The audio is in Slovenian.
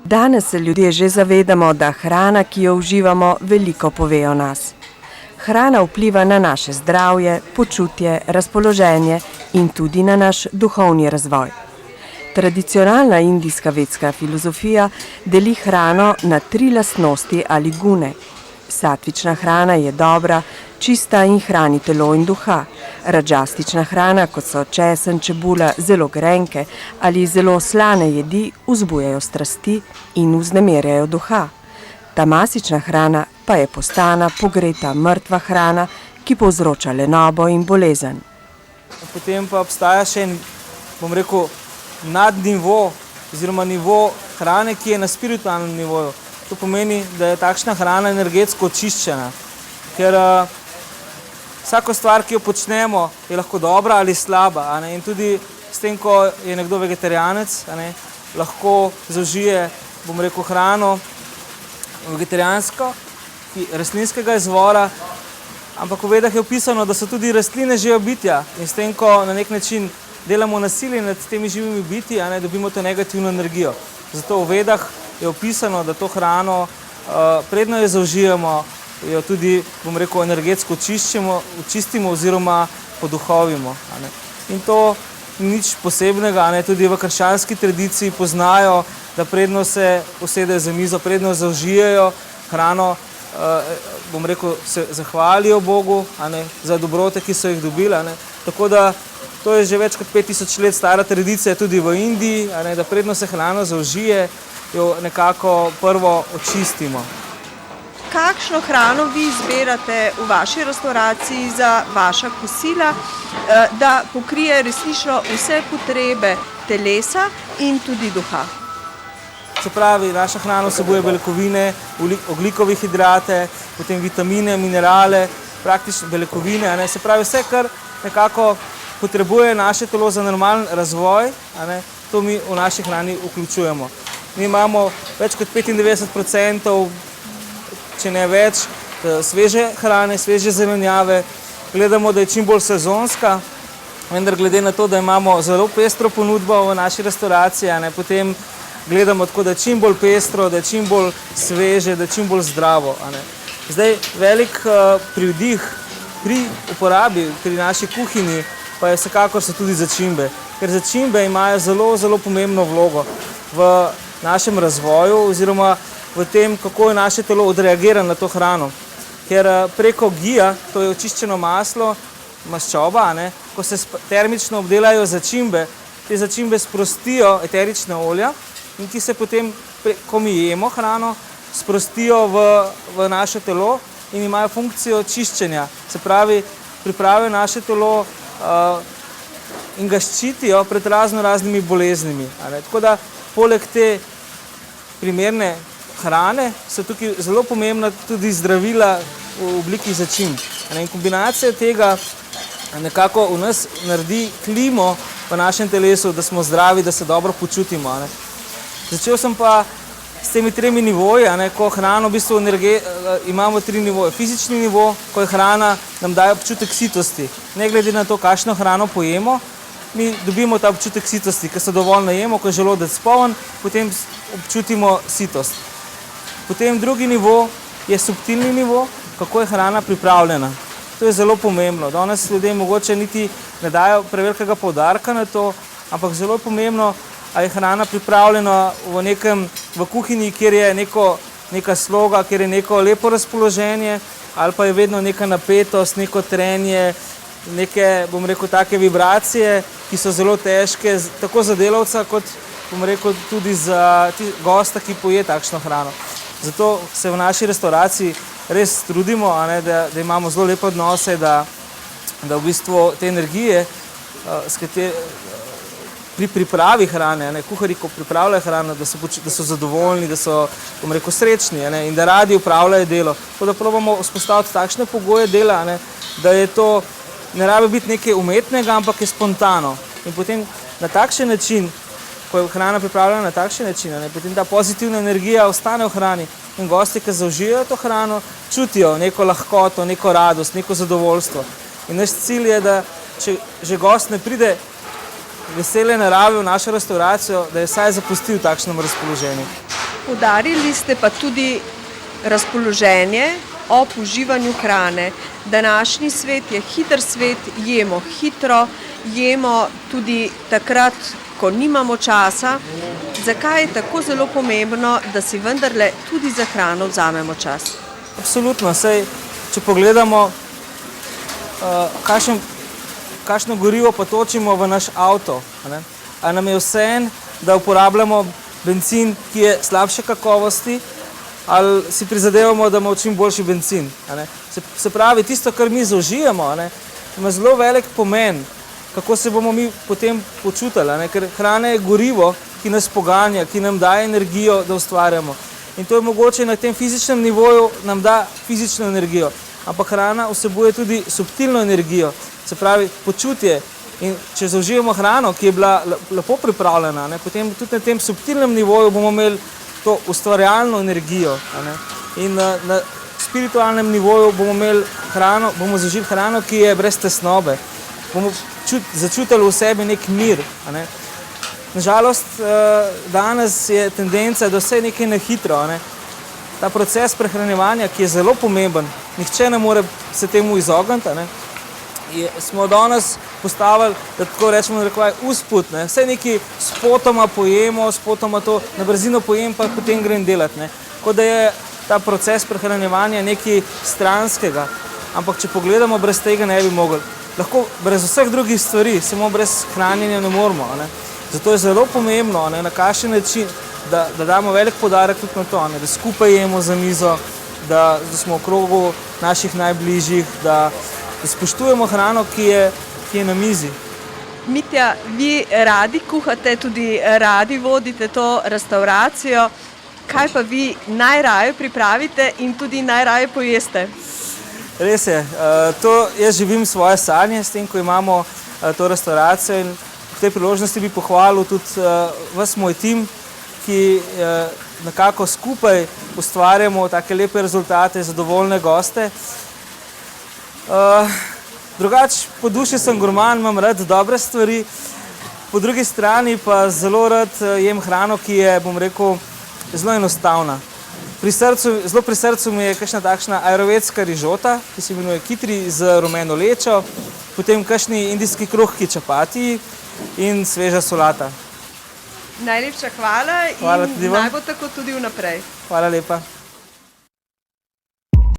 Danes se ljudje že zavedamo, da hrana, ki jo uživamo, veliko pove o nas. Hrana vpliva na naše zdravje, počutje, razpoloženje in tudi na naš duhovni razvoj. Tradicionalna indijska vedska filozofija deli hrano na 3 lastnosti ali gune. Satvična hrana je dobra, čista in hrani telo in duha. Radžastična hrana, kot so česen, čebula, zelo grenke ali zelo slane jedi, vzbujajo strasti in vznemirjajo duha. Tamasična hrana pa je postana, pogreta, mrtva hrana, ki povzroča lenobo in bolezen. Potem pa obstaja še en, nadnivo oziroma nivo hrane, ki je na spiritualnem nivoju. To pomeni, da je takšna hrana energetsko očiščena, ker vsako stvar, ki jo počnemo, je lahko dobra ali slaba. In tudi s tem, ko je nekdo vegetarijanec, lahko zaužije, hrano vegetarijansko, rastlinskega izvora, ampak v Vedah je opisano, da so tudi rastline živa bitja in s tem, ko na nek način delamo nasilje nad temi živimi bitji, dobimo to negativno energijo. Zato v Vedah je opisano, da to hrano, predno jo zaužijemo, jo tudi, energetsko očistimo oziroma poduhovimo. In to ni nič posebnega, tudi v krščanski tradiciji poznajo, da predno se usedejo za mizo, predno zaužijejo hrano, se zahvalijo Bogu za dobrote, ki so jih dobili. Tako da to je že več kot 5000 let stara tradicija tudi v Indiji, da predno se hrano zaužije, jo nekako prvo očistimo. Kakšno hrano vi izberate v vaši restavraciji za vaša kosila, da pokrije resnično vse potrebe telesa in tudi duha? Se pravi, naša hrana vsebuje beljakovine, ogljikove hidrate, potem vitamine, minerale, praktično beljakovine. Se pravi, vse, kar nekako potrebuje naše telo za normalen razvoj, to mi v naši hrani vključujemo. Mi imamo več kot 95%, če ne več, sveže hrane, sveže zelenjave. Gledamo, da je čim bolj sezonska, vendar glede na to, da imamo zelo pestro ponudbo v naši restavraciji, potem gledamo tako, da je čim bolj pestro, da je čim bolj sveže, da je čim bolj zdravo. Zdaj, velik privdih pri uporabi, pri naši kuhinji, pa je vsekakor so tudi začimbe. Ker začimbe imajo zelo, zelo pomembno vlogo v našem razvoju oziroma v tem, kako je naše telo odreagira na to hrano. Ker preko gija, to je očiščeno maslo, maščoba, ko se termično obdelajo začimbe, te začimbe sprostijo eterična olja in ki se potem, ko mi jemo hrano, sprostijo v naše telo in imajo funkcijo čiščenja. Se pravi, pripravijo naše telo in ga ščitijo pred raznimi boleznimi. Tako da poleg te primerne hrane so tukaj zelo pomembna tudi zdravila v obliki začimb. In kombinacija tega nekako v nas naredi klimo v našem telesu, da smo zdravi, da se dobro počutimo. Začel sem pa s temi 3 nivoji, ko hrano v bistvu imamo 3 nivoje. Fizični nivo, ko je hrana, nam daje občutek sitosti. Ne glede na to, kakšno hrano pojemo, mi dobimo ta občutek sitosti, ker se dovolj najemo, ko je želodec poln, potem občutimo sitost. Potem drugi nivo je subtilni nivo, kako je hrana pripravljena. To je zelo pomembno. Danes ljudje mogoče niti ne dajo prevelikega poudarka na to, ampak zelo pomembno, a je hrana pripravljena v kuhinji, kjer je neka sloga, kjer je neko lepo razpoloženje, ali pa je vedno neka napetost, neko trenje, neke, take vibracije, ki so zelo težke, tako za delavca, kot tudi za gosta, ki poje takšno hrano. Zato se v naši restavraciji res trudimo, da imamo zelo lepe odnose, da v bistvu te energije, pri pripravi hrane, kuharji, ko pripravljajo hrano, da so zadovoljni, da so, srečni in da radi upravljajo delo. Tako da probamo vzpostaviti takšne pogoje dela, da je to, ne rabi biti nekaj umetnega, ampak je spontano. In potem na takšen način, ko je hrana pripravljena na takšen način, potem ta pozitivna energija ostane v hrani in gosti, ki zaužijajo to hrano, čutijo neko lahkoto, neko radost, neko zadovoljstvo. In naš cilj je, da če že gost ne pride vesele narave v našo restauracijo, da je vsaj zapustil v takšnem razpoloženju. Poudarili ste pa tudi razpoloženje ob uživanju hrane. Današnji svet je hiter svet, jemo hitro, jemo tudi takrat, ko nimamo časa. Zakaj je tako zelo pomembno, da si vendarle tudi za hrano vzamemo čas? Absolutno, saj, če pogledamo, kakšno gorivo pa točimo v naš avto. A nam je vseeno, da uporabljamo bencin, ki je slabše kakovosti, ali si prizadevamo, da imamo čim boljši bencin. Se pravi, tisto, kar mi zaužijemo, ima zelo velik pomen, kako se bomo mi potem počutili. Ker hrana je gorivo, ki nas poganja, ki nam daje energijo, da ustvarjamo. In to je mogoče na tem fizičnem nivoju nam da fizično energijo. Ampak hrana vsebuje tudi subtilno energijo, se pravi počutje. In če zaužijemo hrano, ki je bila lepo pripravljena, potem tudi na tem subtilnem nivoju bomo imeli to ustvarjalno energijo. In na spiritualnem nivoju bomo imeli hrano, bomo zaužili hrano, ki je brez tesnobe. Bomo začutili v sebi nek mir. Nažalost, danes je tendenca, da vse nekaj na hitro. Ta proces prehranjevanja, ki je zelo pomemben, nihče ne more se temu izogniti, smo danes postavili, da tako rečemo, usput. Vse nekaj spotoma pojemo, spotoma to na brzino pojem, pa potem grem delati. Tako da je ta proces prehranjevanja nekaj stranskega. Ampak če pogledamo, brez tega ne bi mogli. Lahko brez vseh drugih stvari, samo brez hranjenja ne moremo. Zato je zelo pomembno, na kakšen način, da damo velik poudarek tudi na to, da skupaj jemo za mizo, da smo v krogu naših najbližjih, da spoštujemo hrano, ki je na mizi. Mitja, vi radi kuhate, tudi radi vodite to restavracijo. Kaj pa vi najraje pripravite in tudi najraje pojeste? Res je, jaz živim svoje sanje s tem, ko imamo to restavracijo, in v tej priložnosti bi pohvalil tudi ves moj tim, ki nekako skupaj ustvarjamo take lepe rezultate, zadovoljne goste. Drugače, po duši sem gurman, imam rad dobre stvari, po drugi strani pa zelo rad jem hrano, ki je, bom rekel, zelo enostavna. Zelo pri srcu mi je kakšna takšna ajurvedska rižota, ki se imenuje kitri z rumeno lečo, potem kakšni indijski kruhki čapatiji in sveža solata. Najlepša hvala in naj bo tako tudi vnaprej. Hvala lepa.